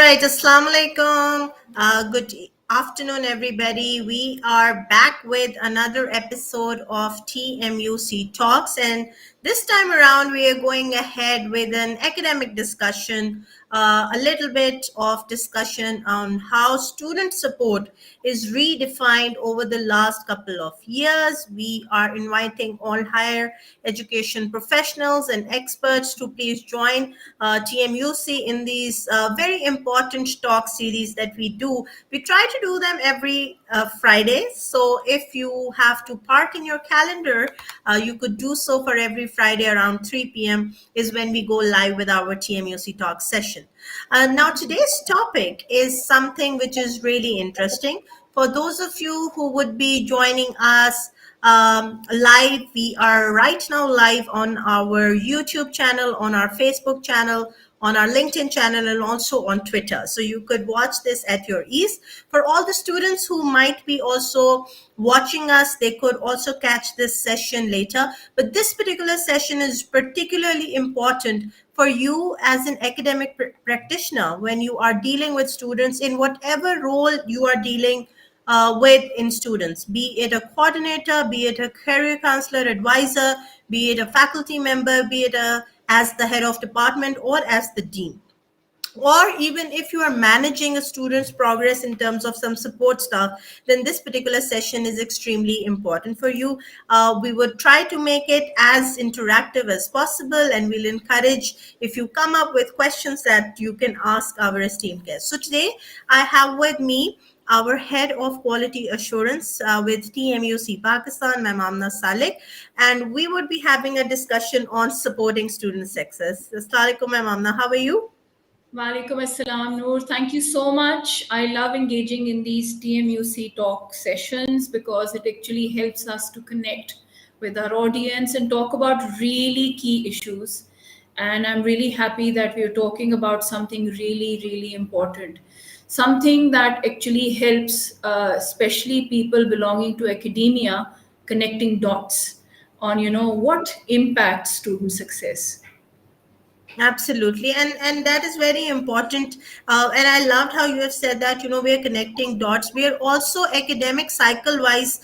right, Assalamu alaikum. Good afternoon, everybody. We are back with another episode of TMUC Talks, and this time around, we are going ahead with an academic discussion, a little bit of discussion on how student support is redefined over the last couple of years. We are inviting all higher education professionals and experts to please join TMUC in these very important talk series that we do. We try to do them every Friday. So if you have to park in your calendar, you could do so for every Friday around 3 p.m. is when we go live with our TMUC talk session. Now, today's topic is something which is really interesting. For those of you who would be joining us live, we are right now live on our YouTube channel, on our Facebook channel, on our LinkedIn channel, and also on Twitter. So you could watch this at your ease. For all the students who might be also watching us, they could also catch this session later. But this particular session is particularly important for you as an academic practitioner when you are dealing with students in whatever role you are dealing with in students, be it a coordinator, be it a career counselor, advisor, be it a faculty member, be it as the head of department or as the dean. Or even if you are managing a student's progress in terms of some support staff, then this particular session is extremely important for you. We would try to make it as interactive as possible, and we'll encourage if you come up with questions that you can ask our esteemed guests. So today I have with me our head of quality assurance with TMUC Pakistan, Ma'am Amna Salik, and we would be having a discussion on supporting student success. Assalamu alaikum, Ma'am Amna. How are you? Walaikum assalam, Noor. Thank you so much. I love engaging in these TMUC talk sessions because it actually helps us to connect with our audience and talk about really key issues. And I'm really happy that we're talking about something really, really important. Something that actually helps, especially people belonging to academia, connecting dots on, what impacts student success. Absolutely, and that is very important. And I loved how you have said that we are connecting dots. We are also academic cycle wise.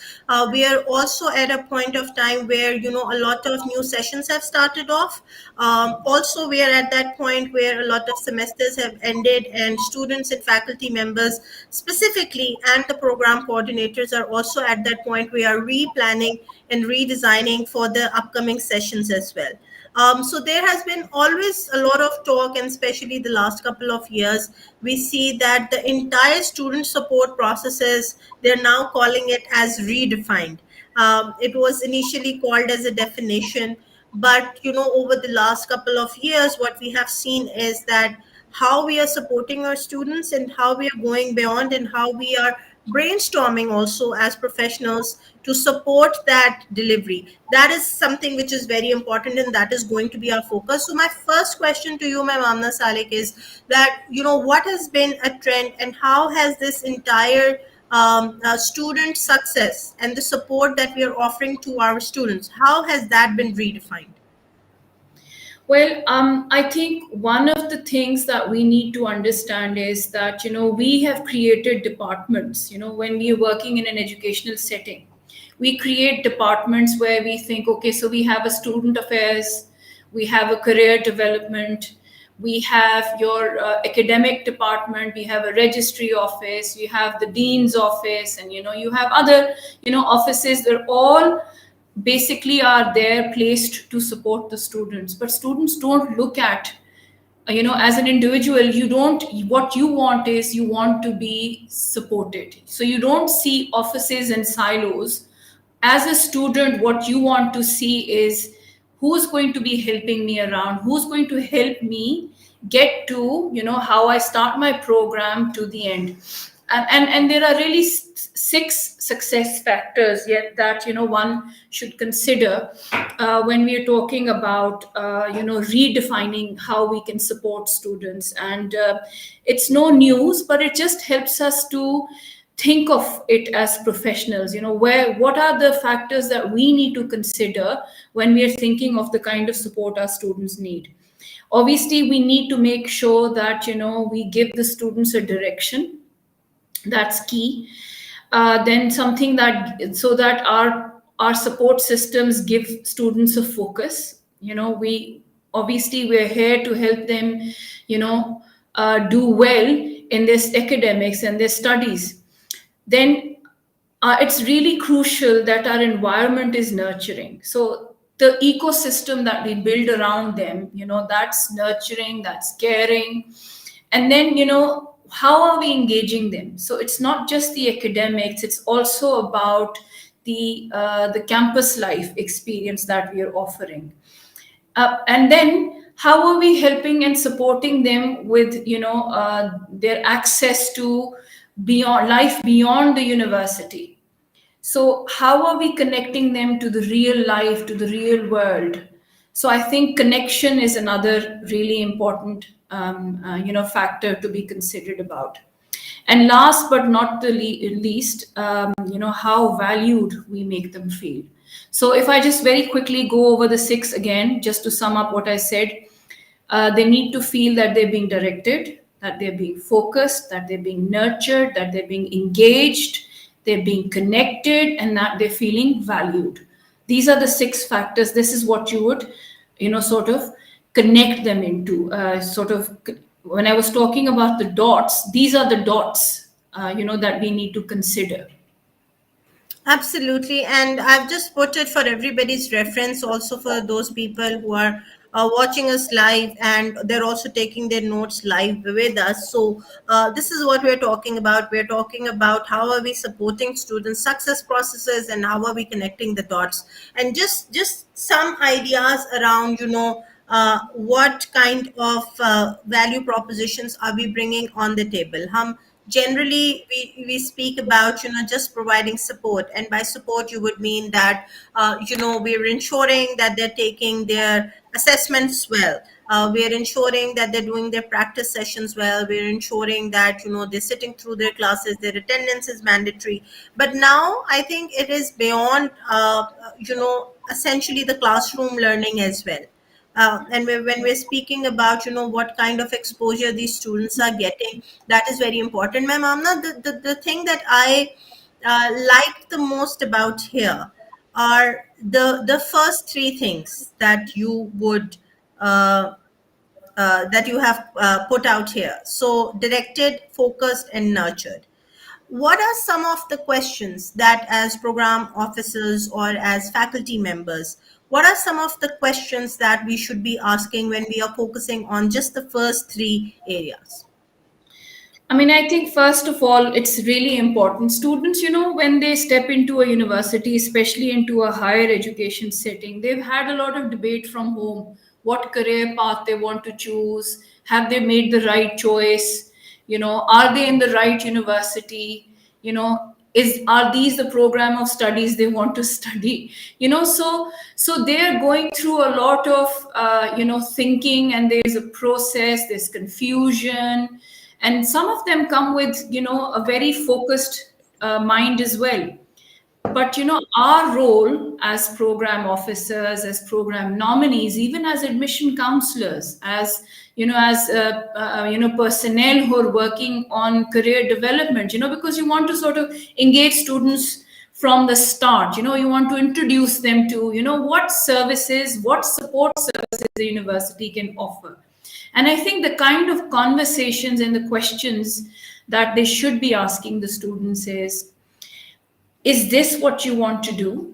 We are also at a point of time where a lot of new sessions have started off. Also, we are at that point where a lot of semesters have ended, and students and faculty members specifically, and the program coordinators are also at that point. We are replanning and redesigning for the upcoming sessions as well. So there has been always a lot of talk, and especially the last couple of years, we see that the entire student support processes, they're now calling it as redefined. It was initially called as a definition, but over the last couple of years, what we have seen is that how we are supporting our students and how we are going beyond and how we are brainstorming also as professionals to support that delivery. That is something which is very important, and that is going to be our focus. So my first question to you, Ma'am Amna Salik, is that what has been a trend and how has this entire student success and the support that we are offering to our students, how has that been redefined? Well, I think one of the things that we need to understand is that, we have created departments, when we are working in an educational setting. We create departments where we think, okay, so we have a student affairs, we have a career development, we have your academic department, we have a registry office, we have the dean's office, and, you have other, offices. They're all basically are there placed to support the students, but students don't look at, as an individual, you don't, what you want is you want to be supported, so you don't see offices and silos. As a student, what you want to see is who's going to be helping me around, who's going to help me get to, how I start my program to the end. And there are really six success factors yet that one should consider when we are talking about redefining how we can support students. And it's no news, but it just helps us to think of it as professionals. What are the factors that we need to consider when we are thinking of the kind of support our students need. Obviously, we need to make sure that we give the students a direction. That's key. Then something that, so that our support systems give students a focus. We obviously, we're here to help them you know do well in this academics and their studies. Then it's really crucial that our environment is nurturing. So the ecosystem that we build around them, that's nurturing, that's caring. And then, how are we engaging them? So it's not just the academics, it's also about the campus life experience that we are offering. And then how are we helping and supporting them with their access to beyond life beyond the university? So how are we connecting them to the real life, to the real world? So I think connection is another really important factor to be considered about. And last but not the least, how valued we make them feel. So if I just very quickly go over the six again, just to sum up what I said, they need to feel that they're being directed, that they're being focused, that they're being nurtured, that they're being engaged, they're being connected, and that they're feeling valued. These are the six factors. This is what you would, sort of connect them into. When I was talking about the dots, these are the dots, that we need to consider. Absolutely. And I've just put it for everybody's reference, also for those people who are watching us live and they're also taking their notes live with us. So, this is what we're talking about. We're talking about how are we supporting students' success processes and how are we connecting the dots. And just some ideas around, what kind of value propositions are we bringing on the table. Generally we speak about just providing support, and by support you would mean that we're ensuring that they're taking their assessments well, we're ensuring that they're doing their practice sessions well, we're ensuring that they're sitting through their classes, their attendance is mandatory. But now I think it is beyond essentially the classroom learning as well. And when we're speaking about what kind of exposure these students are getting, that is very important. Ma'am Amna, the thing that I liked the most about here are the first three things that you would uh, that you have put out here. So directed, focused, and nurtured. What are some of the questions that, as program officers or as faculty members, what are some of the questions that we should be asking when we are focusing on just the first three areas? I mean, I think first of all, it's really important. Students, when they step into a university, especially into a higher education setting, they've had a lot of debate from home, what career path they want to choose, have they made the right choice, are they in the right university, are these the program of studies they want to study, so they're going through a lot of thinking, and there's a process, there's confusion, and some of them come with a very focused mind as well. But our role as program officers, as program nominees, even as admission counselors, as personnel who are working on career development, because you want to sort of engage students from the start. You want to introduce them to what services, what support services the university can offer. And I think the kind of conversations and the questions that they should be asking the students is this what you want to do?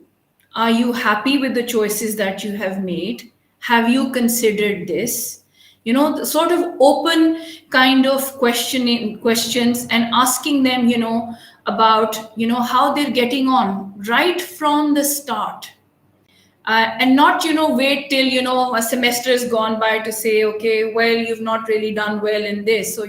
Are you happy with the choices that you have made? Have you considered this? The sort of open kind of questioning questions, and asking them, about, how they're getting on right from the start. And not wait till a semester has gone by to say, okay, well, you've not really done well in this. So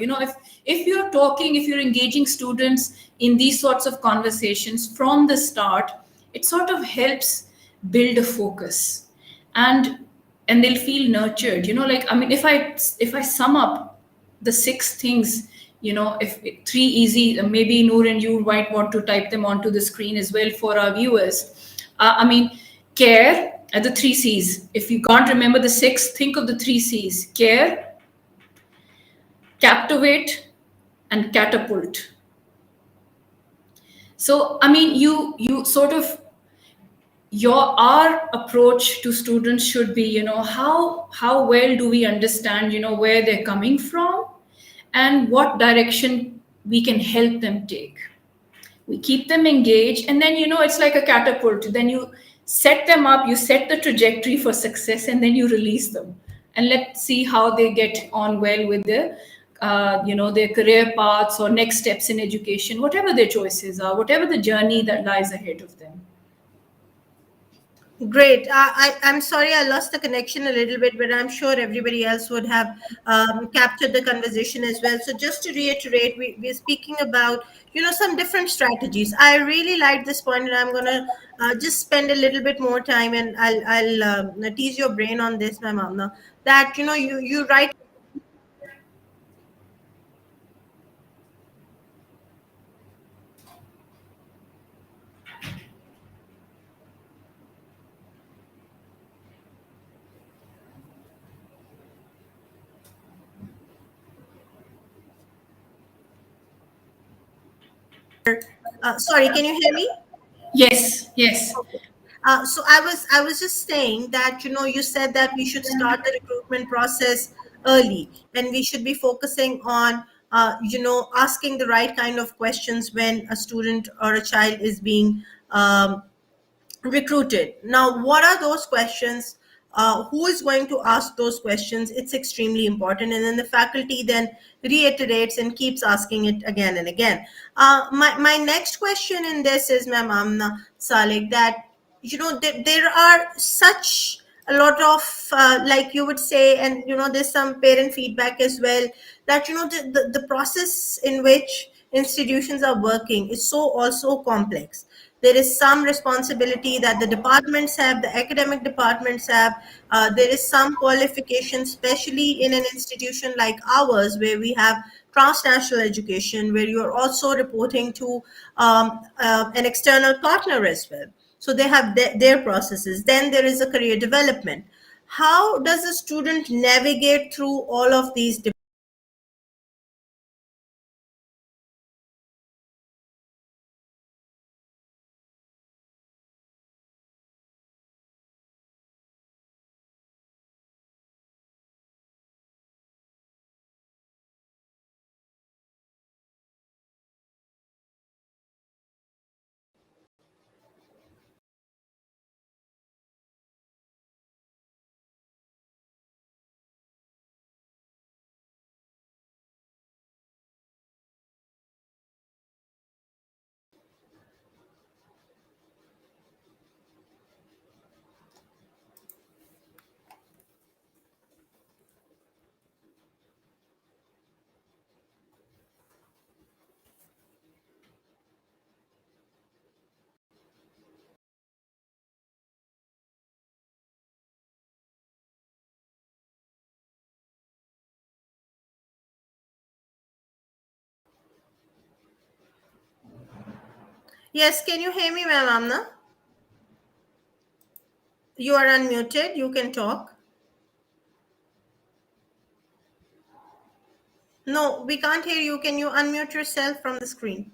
if you're talking, if you're engaging students in these sorts of conversations from the start, it sort of helps build a focus, and they'll feel nurtured. Like, I mean, if I sum up the six things, if three easy, maybe Noor and you might want to type them onto the screen as well for our viewers. I mean, care, at the three C's. If you can't remember the six, think of the three C's: care, captivate, and catapult. So, I mean, you sort of your our approach to students should be, how well do we understand, where they're coming from, and what direction we can help them take. We keep them engaged, and then, it's like a catapult. Then you set them up, you set the trajectory for success, and then you release them, and let's see how they get on well with their their career paths or next steps in education, whatever their choices are, whatever the journey that lies ahead of them. Great. I'm sorry I lost the connection a little bit, but I'm sure everybody else would have captured the conversation as well. So just to reiterate, we're speaking about, some different strategies. I really like this point, and I'm going to just spend a little bit more time, and I'll tease your brain on this, my mom, now, that, you write. Sorry, can you hear me? Yes, yes. So I was just saying that, you said that we should start the recruitment process early, and we should be focusing on asking the right kind of questions when a student or a child is being recruited. Now, what are those questions? Who is going to ask those questions? It's extremely important. And then the faculty then reiterates and keeps asking it again and again. My next question in this is, Ma'am Amna Salik, that, there are such a lot of, like you would say, and, there's some parent feedback as well, that, the process in which institutions are working is so also complex. There is some responsibility that the departments have, the academic departments have. There is some qualification, especially in an institution like ours, where we have transnational education, where you are also reporting to an external partner as well. So they have their processes. Then there is a career development. How does a student navigate through all of these? Yes, can you hear me, Ma'am Amna? You are unmuted. You can talk. No, we can't hear you. Can you unmute yourself from the screen?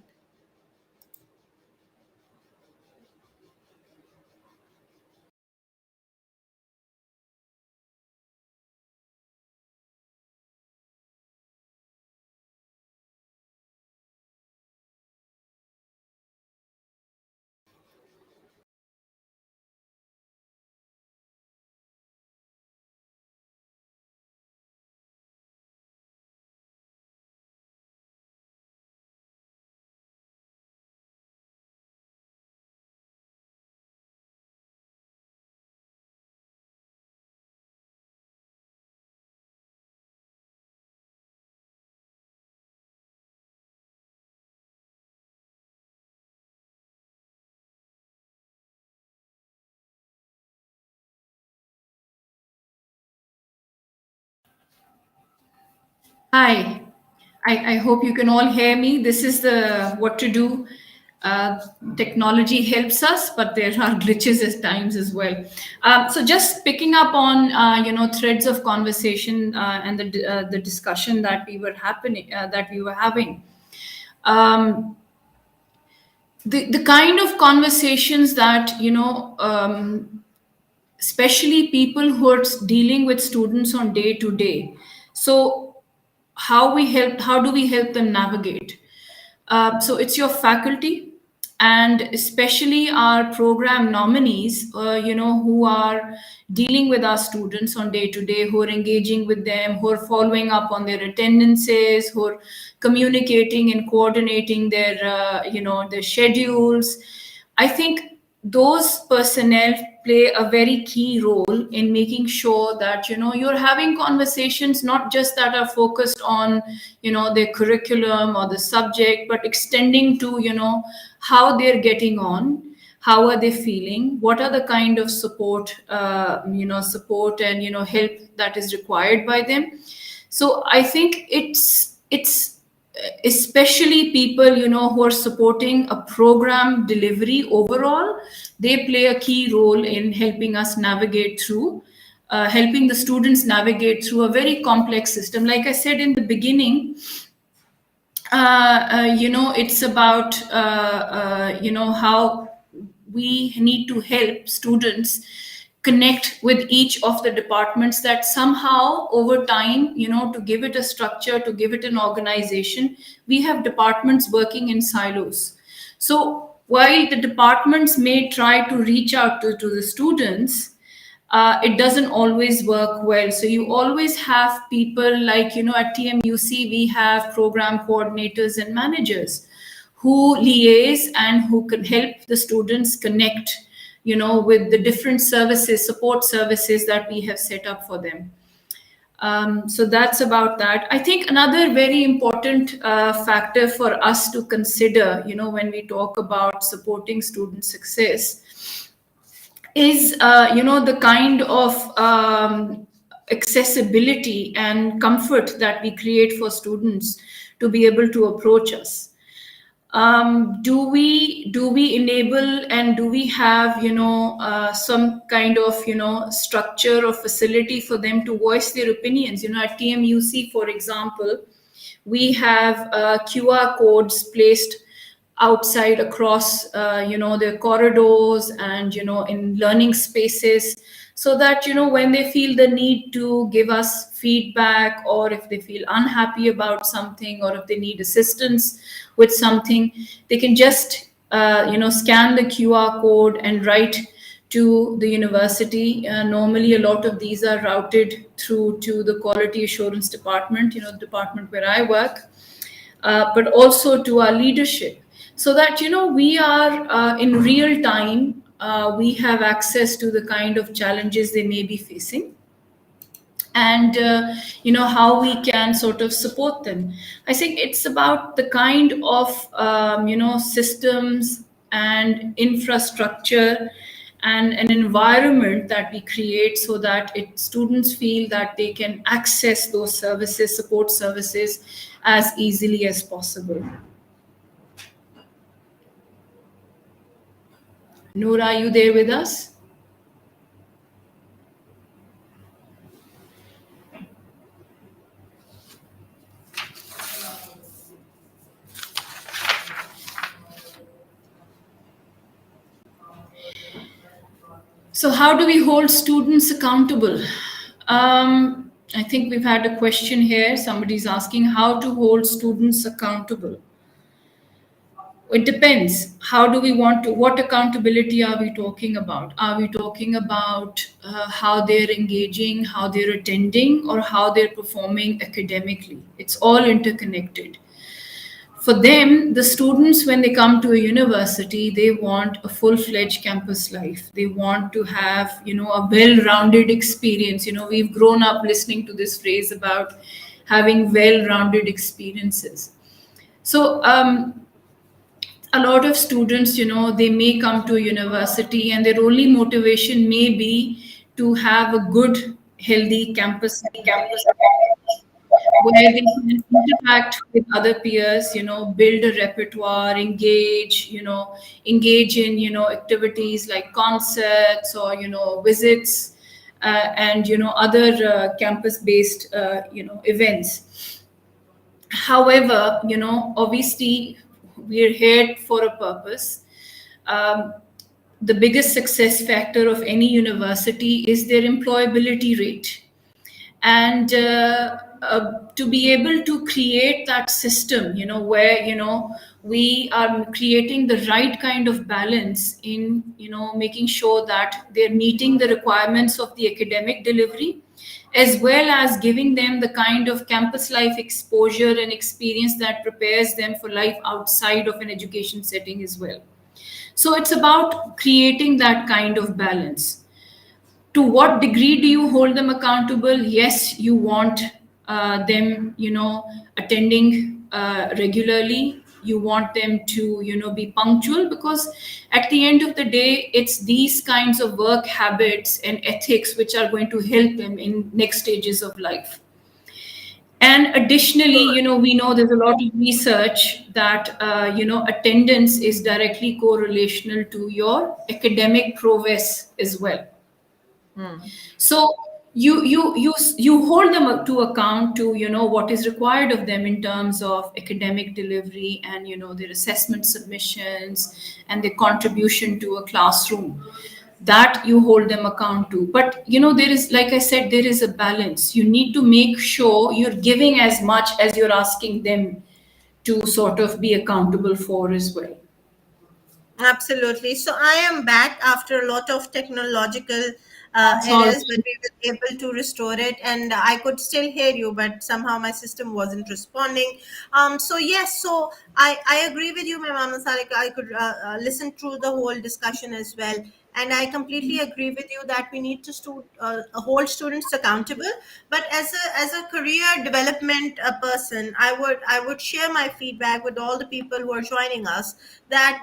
Hi. I hope you can all hear me. This is the what to do. uh, Technology helps us, but there are glitches at times as well. So just picking up on threads of conversation and the discussion that we were having. Um, the kind of conversations that especially people who are dealing with students on day to day. So how do we help them navigate? So it's your faculty, and especially our program nominees, who are dealing with our students on day to day, who are engaging with them, who are following up on their attendances, who are communicating and coordinating their schedules. I think those personnel play a very key role in making sure that you're having conversations not just that are focused on their curriculum or the subject, but extending to how they're getting on, how are they feeling, what are the kind of support and help that is required by them. So I think it's especially people who are supporting a program delivery overall. They play a key role in helping us navigate through, helping the students navigate through a very complex system. Like I said in the beginning, it's about how we need to help students connect with each of the departments, that somehow over time, to give it a structure, to give it an organization, we have departments working in silos. So while the departments may try to reach out to the students, it doesn't always work well. So you always have people like, at TMUC, we have program coordinators and managers who liaise and who can help the students connect, with the different services, support services that we have set up for them. So that's about that. I think another very important factor for us to consider, when we talk about supporting student success, is the kind of accessibility and comfort that we create for students to be able to approach us. Do we enable, and do we have some kind of structure or facility for them to voice their opinions? At TMUC, for example, we have QR codes placed outside across their corridors and in learning spaces, so that when they feel the need to give us feedback, or if they feel unhappy about something, or if they need assistance with something, they can just scan the QR code and write to the university. Normally a lot of these are routed through to the quality assurance department, the department where I work, but also to our leadership, so that we are in real time, we have access to the kind of challenges they may be facing, and how we can sort of support them. I think it's about the kind of systems and infrastructure and an environment that we create, so that students feel that they can access those services, support services, as easily as possible. Noor, are you there with us? So, how do we hold students accountable? I think we've had a question here. Somebody's asking how to hold students accountable. It depends. How do we want to? What accountability are we talking about? Are we talking about how they're engaging, how they're attending, or how they're performing academically? It's all interconnected. For them, the students, when they come to a university, they want a full-fledged campus life. They want to have a well-rounded experience. We've grown up listening to this phrase about having well-rounded experiences. So a lot of students, they may come to a university and their only motivation may be to have a good healthy campus. where they can interact with other peers, build a repertoire, engage in, activities like concerts or, visits, and, other campus-based, events. However, obviously, we're here for a purpose. Um, the biggest success factor of any university is their employability rate, and to be able to create that system, where we are creating the right kind of balance in, making sure that they're meeting the requirements of the academic delivery, as well as giving them the kind of campus life exposure and experience that prepares them for life outside of an education setting as well. So it's about creating that kind of balance. To what degree do you hold them accountable? Yes, you want them, attending regularly. You want them to, be punctual, because at the end of the day, it's these kinds of work habits and ethics which are going to help them in next stages of life. And additionally, we know there's a lot of research that, attendance is directly correlational to your academic prowess as well. Hmm. So you hold them to account to, what is required of them in terms of academic delivery, and, their assessment submissions and their contribution to a classroom, that you hold them account to. But, there is, like I said, there is a balance. You need to make sure you're giving as much as you're asking them to sort of be accountable for as well. Absolutely. So I am back after a lot of technological That's all. errors, but we were able to restore it, and I could still hear you, but somehow my system wasn't responding. So yes, so I agree with you, Ma'am Salik. I could listen through the whole discussion as well, and I completely agree with you that we need to hold students accountable. But as a career development person, I would share my feedback with all the people who are joining us, that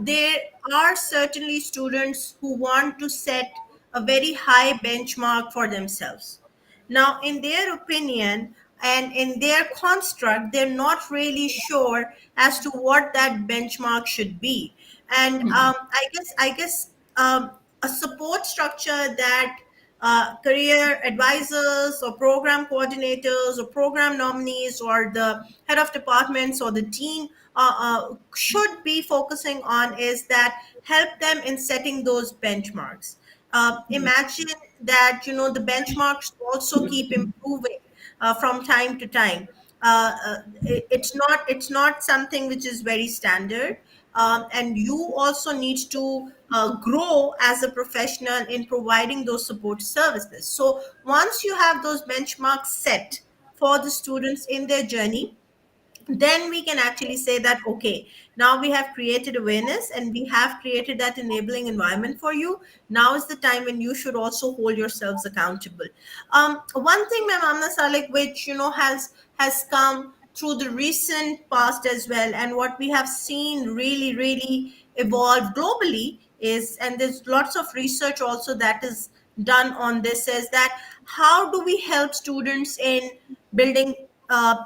there are certainly students who want to set a very high benchmark for themselves. Now, in their opinion and in their construct, they're not really sure as to what that benchmark should be. And I guess a support structure that career advisors or program coordinators or program nominees or the head of departments or the dean should be focusing on is that help them in setting those benchmarks. Imagine that the benchmarks also keep improving from time to time. It's not something which is very standard, and you also need to grow as a professional in providing those support services. So once you have those benchmarks set for the students in their journey, then we can actually say that, okay, now we have created awareness and we have created that enabling environment for you. Now is the time when you should also hold yourselves accountable. One thing, Ma'am Amna Salik, which has come through the recent past as well, and what we have seen really evolve globally is, and there's lots of research also that is done on this, is that how do we help students in building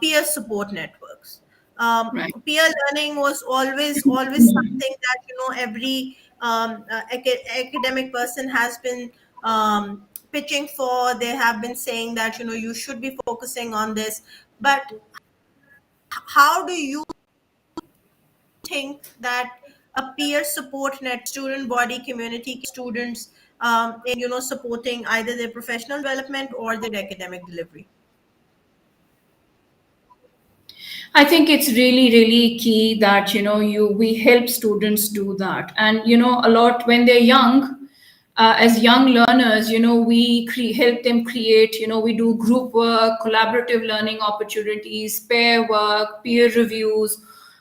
peer support networks. Right. Peer learning was always something that every academic person has been pitching for. They have been saying that you should be focusing on this, but how do you think that a peer support net student body community students in supporting either their professional development or their academic delivery? I think it's really, really key that, we help students do that. And, a lot when they're young, as young learners, we help them create, we do group work, collaborative learning opportunities, pair work, peer reviews.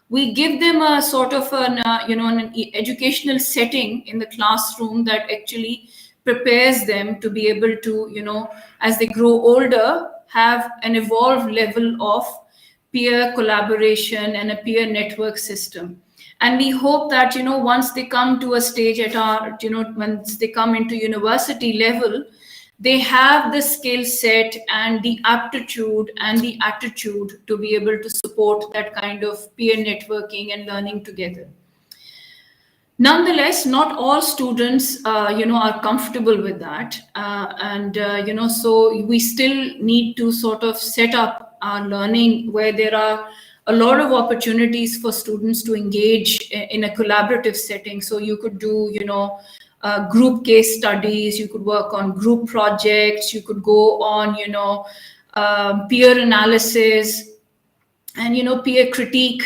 We give them a sort of an educational setting in the classroom that actually prepares them to be able to, as they grow older, have an evolved level of peer collaboration and a peer network system. And we hope that, once they come to a stage at our, once they come into university level, they have the skill set and the aptitude and the attitude to be able to support that kind of peer networking and learning together. Nonetheless, not all students are comfortable with that, and so we still need to sort of set up our learning where there are a lot of opportunities for students to engage in a collaborative setting. So you could do group case studies, you could work on group projects, you could go on peer analysis and peer critique.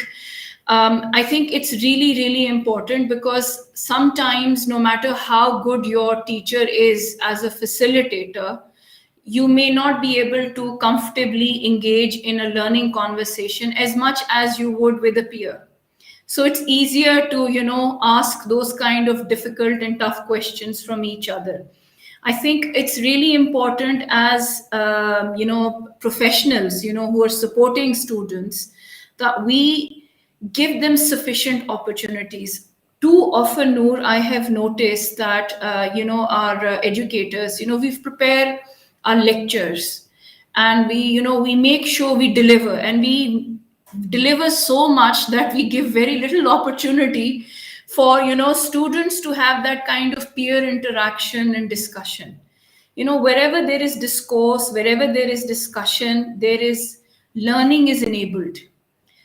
I think it's really really important, because sometimes no matter how good your teacher is as a facilitator, you may not be able to comfortably engage in a learning conversation as much as you would with a peer. So it's easier to ask those kind of difficult and tough questions from each other. I think it's really important as professionals who are supporting students, that we give them sufficient opportunities. Too often, Noor, I have noticed that our educators, we've prepared our lectures, and we make sure we deliver, and we deliver so much that we give very little opportunity for students to have that kind of peer interaction and discussion. Wherever there is discourse, wherever there is discussion, there is learning is enabled.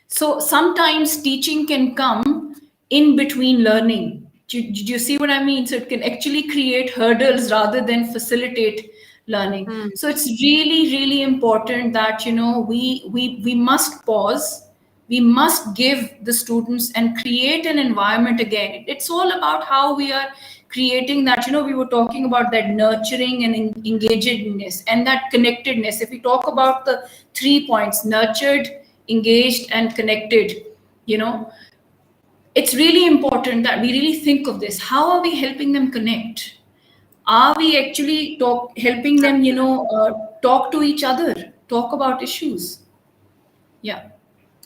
So sometimes teaching can come in between learning. Do you see what I mean? So it can actually create hurdles rather than facilitate learning. Hmm. So it's really, really important that we must pause. We must give the students and create an environment again. It's all about how we are creating that. We were talking about that nurturing and engagedness and that connectedness. If we talk about the 3 points: nurtured, engaged, and connected, you know it's really important that we really think of this. How are we helping them connect? Are we actually helping them talk to each other, talk about issues? Yeah.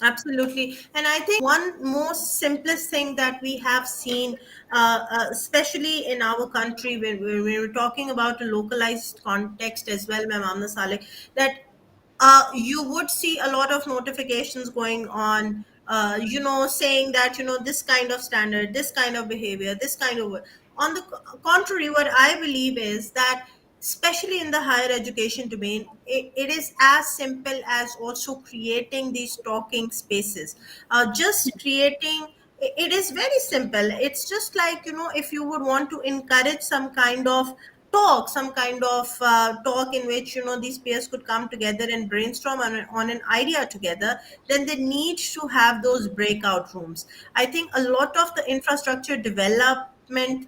Absolutely. And I think one most simplest thing that we have seen, especially in our country, when we're talking about a localized context as well, Ma'am Amna Saleh, that you would see a lot of notifications going on, saying that, this kind of standard, this kind of behavior, this kind of. On the contrary, what I believe is that, especially in the higher education domain, it is as simple as also creating these talking spaces. Just creating, it is very simple. It's just like, if you would want to encourage some kind of talk in which, these peers could come together and brainstorm on an idea together, then they need to have those breakout rooms. I think a lot of the infrastructure development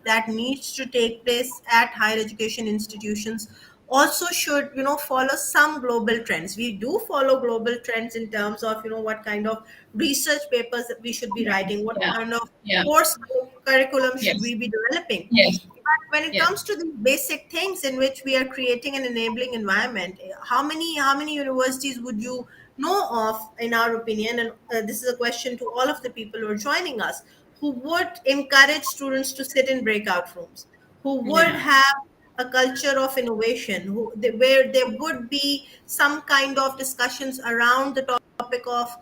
that needs to take place at higher education institutions also should, follow some global trends. We do follow global trends in terms of, what kind of research papers that we should be Yeah. writing, what Yeah. kind of Yeah. course curriculum should Yes. we be developing. Yes. But when it Yes. comes to the basic things in which we are creating an enabling environment, how many universities would you know of, in our opinion? And this is a question to all of the people who are joining us, who would encourage students to sit in breakout rooms, who would Yeah. have a culture of innovation, where there would be some kind of discussions around the topic of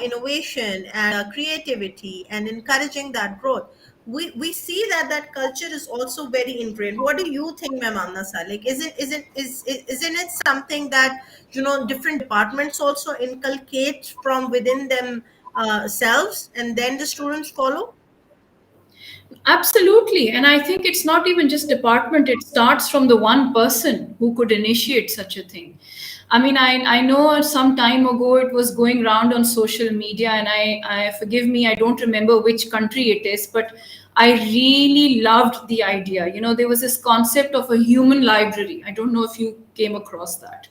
innovation and creativity and encouraging that growth. We see that that culture is also very ingrained. What do you think, Ma'am Amna Sir? Like, isn't it something that, different departments also inculcate from within them selves, and then the students follow? Absolutely. And I think it's not even just department, it starts from the one person who could initiate such a thing. I mean, I know some time ago it was going around on social media, and I forgive me, I don't remember which country it is, but I really loved the idea. There was this concept of a human library. I don't know if you came across that,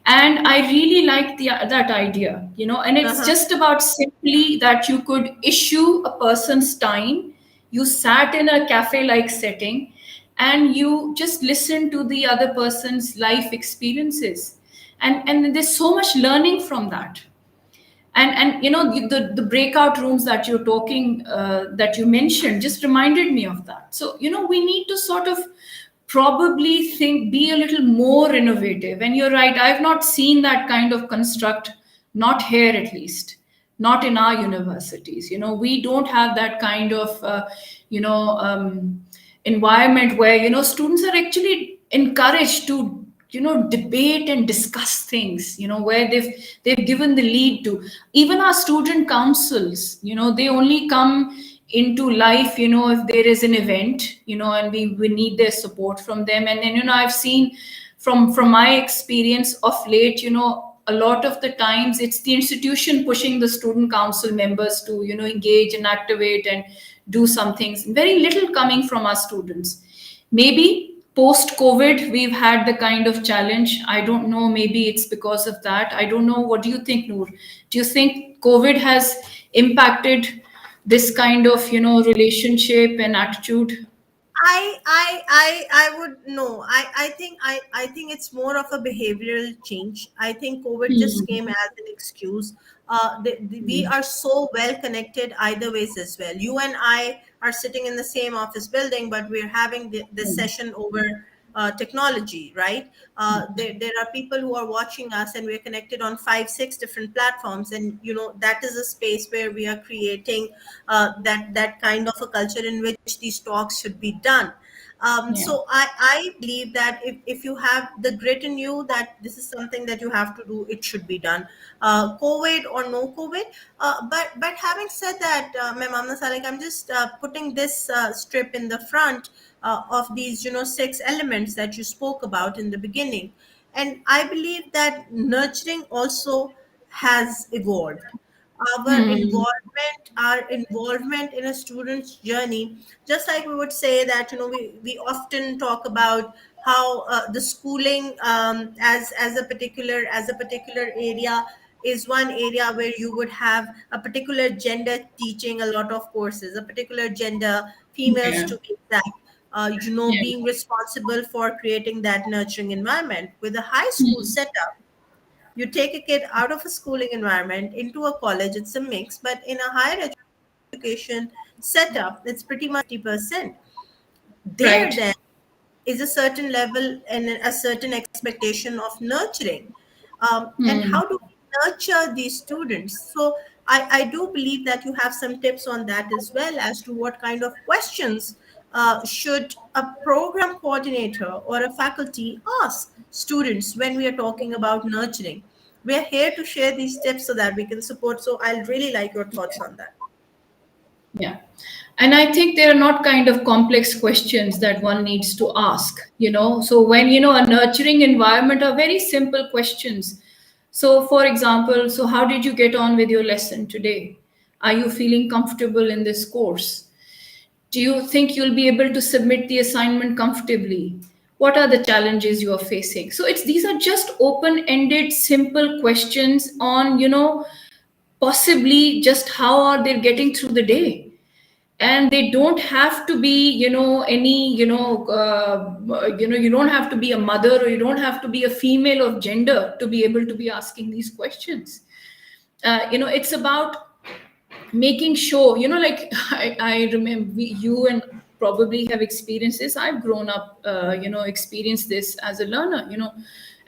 and I really liked that idea. And it's Uh-huh. just about simply that you could issue a person's time. You sat in a cafe like setting, and you just listen to the other person's life experiences, and there's so much learning from that. And the breakout rooms that you're talking that you mentioned just reminded me of that. So we need to sort of probably think, be a little more innovative. And you're right, I've not seen that kind of construct, not here at least, not in our universities. We don't have that kind of you know environment where students are actually encouraged to debate and discuss things, where they've given the lead to. Even our student councils, they only come into life if there is an event, and we need their support from them. And then I've seen from my experience of late, a lot of the times it's the institution pushing the student council members to engage and activate and do some things, very little coming from our students. Maybe post COVID, we've had the kind of challenge. I don't know. Maybe it's because of that. I don't know. What do you think, Noor? Do you think COVID has impacted this kind of, relationship and attitude? I would no. I think it's more of a behavioral change. I think COVID just Hmm. came as an excuse. We are so well connected either ways as well. You and I are sitting in the same office building, but we're having this Hmm. session over technology, right? There are people who are watching us, and we're connected on 5, 6 different platforms, and that is a space where we are creating that kind of a culture in which these talks should be done. Yeah. So I believe that if you have the grit in you that this is something that you have to do, it should be done, COVID or no COVID. But having said that, Ma'am Amna Salik, I'm just putting this strip in the front of these 6 elements that you spoke about in the beginning. And I believe that nurturing also has evolved. Hmm. Our involvement in a student's journey, just like we would say that we often talk about how the schooling, as a particular area, is one area where you would have a particular gender teaching a lot of courses, a particular gender, females Yeah. to be exact, Yeah. being responsible for creating that nurturing environment. With a high school Hmm. setup, you take a kid out of a schooling environment into a college, it's a mix, but in a higher education setup, it's pretty much 50%. There, Right. then, is a certain level and a certain expectation of nurturing. And Hmm. how do we nurture these students? So I do believe that you have some tips on that as well, as to what kind of questions should a program coordinator or a faculty ask students when we are talking about nurturing. We're here to share these tips so that we can support. So I'll really like your thoughts on that. Yeah. And I think there are not kind of complex questions that one needs to ask. So when, a nurturing environment are very simple questions. So, for example, so how did you get on with your lesson today? Are you feeling comfortable in this course? Do you think you'll be able to submit the assignment comfortably? What are the challenges you are facing? So it's these are just open-ended, simple questions on, possibly just how are they getting through the day. And they don't have to be any you don't have to be a mother, or you don't have to be a female of gender to be able to be asking these questions. It's about making sure, like I remember you and probably have experienced this. I've grown up experienced this as a learner.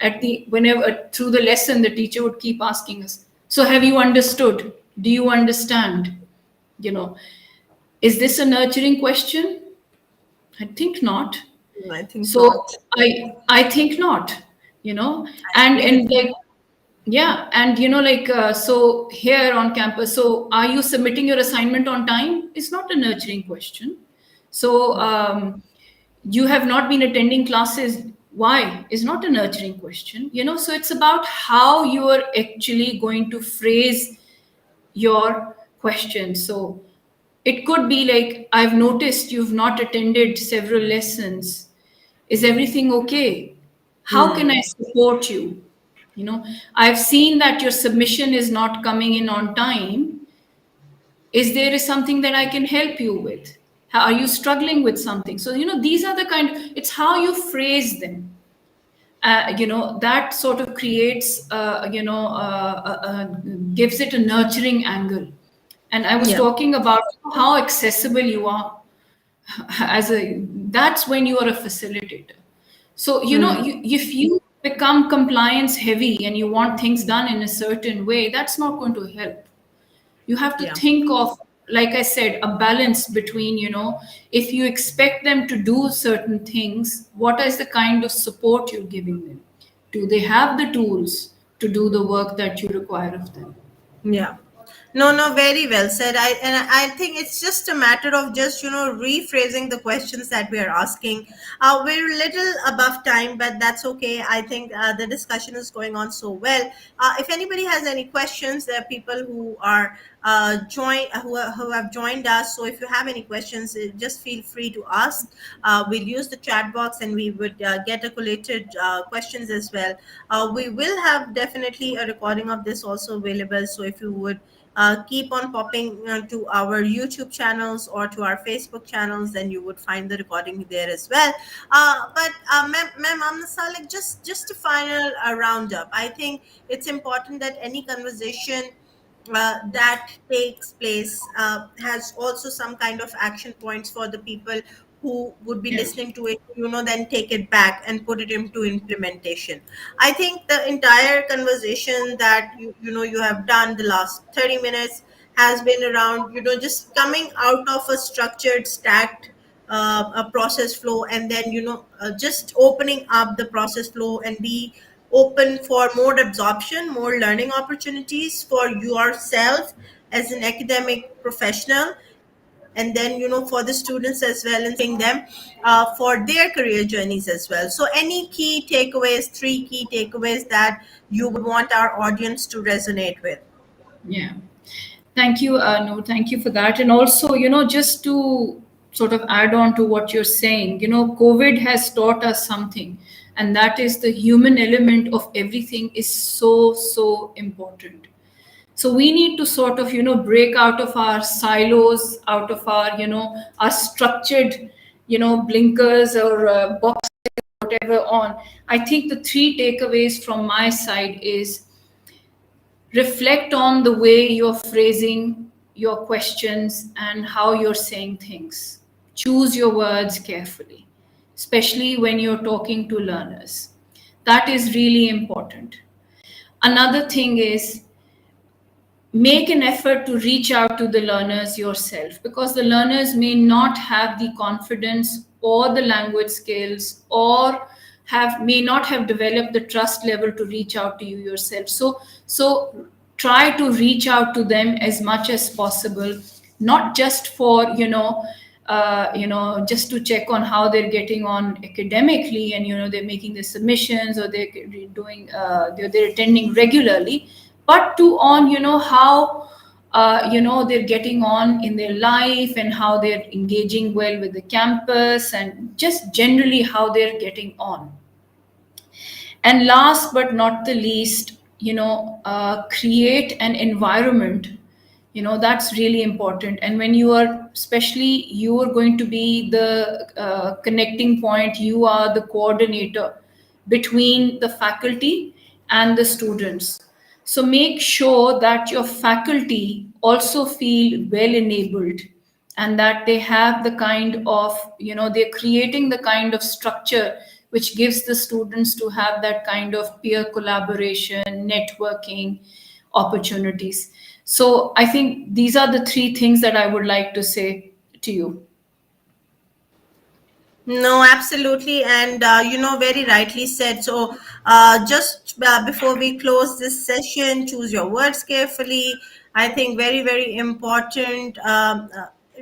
At the whenever through the lesson, the teacher would keep asking us, so have you understood? Do you understand? you know is this a nurturing question? I think not. I think So not. I think not. you know I and agree with you. like, yeah. And so here on campus, so are you submitting your assignment on time? It's not a nurturing question. So you have not been attending classes. Why? Is not a nurturing question. So it's about how you are actually going to phrase your question. So it could be like, I've noticed you've not attended several lessons. Is everything okay? How can I Hmm. support you? I've seen that your submission is not coming in on time. Is there is something that I can help you with? How, are you struggling with something? So, these are the it's how you phrase them. That sort of creates, gives it a nurturing angle. And I was Yeah. talking about how accessible you are. as a That's when you are a facilitator. So Hmm. if you become compliance heavy and you want things done in a certain way, that's not going to help. You have to Yeah. think of, like I said, a balance between, if you expect them to do certain things, what is the kind of support you're giving them? Do they have the tools to do the work that you require of them? Yeah. No, no, very well said. I think it's just a matter of just rephrasing the questions that we are asking. We're a little above time, but that's okay. I think the discussion is going on so well. If anybody has any questions, there are people who are who have joined us. So if you have any questions, just feel free to ask. We'll use the chat box, and we would get a collated questions as well. We will have definitely a recording of this also available. So if you would keep on popping to our YouTube channels or to our Facebook channels, then you would find the recording there as well. Ma'am Amnasa, like just a final roundup. I think it's important that any conversation that takes place has also some kind of action points for the people who would be Yeah. listening to it, then take it back and put it into implementation. I think the entire conversation that you have done the last 30 minutes has been around, just coming out of a structured, stacked a process flow, and then just opening up the process flow and be open for more absorption, more learning opportunities for yourself as an academic professional, and then for the students as well, and them for their career journeys as well. So any key takeaways, three key takeaways that you would want our audience to resonate with? Yeah. Thank you. No, thank you for that. And also, just to sort of add on to what you're saying, COVID has taught us something, and that is the human element of everything is so, so important. So we need to sort of, break out of our silos, out of our structured, blinkers or boxes, whatever on. I think the three takeaways from my side is: reflect on the way you're phrasing your questions and how you're saying things. Choose your words carefully, especially when you're talking to learners. That is really important. Another thing is, make an effort to reach out to the learners yourself, because the learners may not have the confidence or the language skills, or may not have developed the trust level to reach out to you yourself. So try to reach out to them as much as possible, not just for just to check on how they're getting on academically, and they're making the submissions, or they're doing they're attending regularly, but to on how they're getting on in their life, and how they're engaging well with the campus, and just generally how they're getting on. And last but not the least, create an environment, that's really important. And when you are, especially, you are going to be the connecting point, you are the coordinator between the faculty and the students. So make sure that your faculty also feel well enabled, and that they have the kind of, they're creating the kind of structure which gives the students to have that kind of peer collaboration, networking opportunities. So I think these are the three things that I would like to say to you. No, absolutely. And, very rightly said. So, just before we close this session, choose your words carefully. I think very, very important.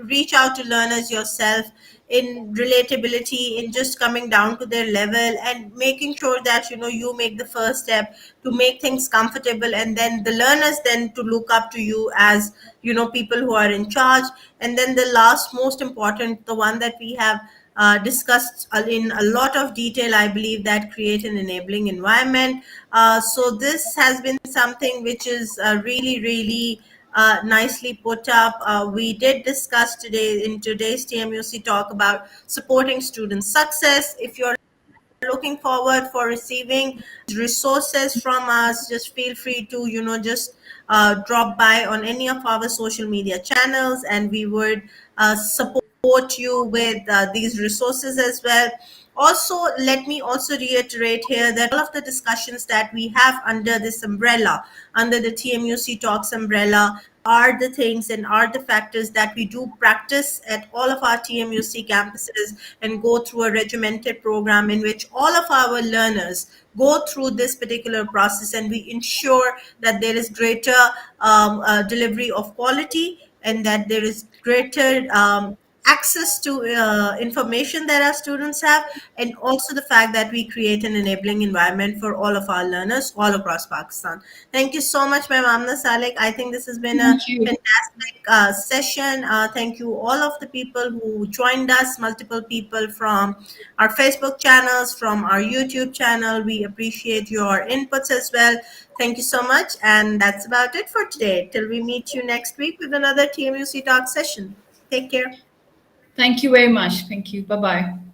Reach out to learners yourself in relatability, in just coming down to their level, and making sure that, you make the first step to make things comfortable. And then the learners then to look up to you as, people who are in charge. And then the last, most important, the one that we have discussed in a lot of detail, I believe, that create an enabling environment. So this has been something which is really, really nicely put up. We did discuss today in today's TMUC talk about supporting student success. If you're looking forward for receiving resources from us, just feel free to just drop by on any of our social media channels, and we would support support you with these resources as well. Also, let me also reiterate here that all of the discussions that we have under this umbrella, under the TMUC Talks umbrella, are the things and are the factors that we do practice at all of our TMUC campuses and go through a regimented program in which all of our learners go through this particular process, and we ensure that there is greater delivery of quality, and that there is greater access to information that our students have, and also the fact that we create an enabling environment for all of our learners all across Pakistan. Thank you so much, Ma'am Amna Salek. I think this has been a Thank you. fantastic session. Thank you all of the people who joined us, multiple people from our Facebook channels, from our YouTube channel. We appreciate your inputs as well. Thank you so much. And that's about it for today. Till we meet you next week with another TMUC Talk session. Take care. Thank you very much. Thank you. Bye bye.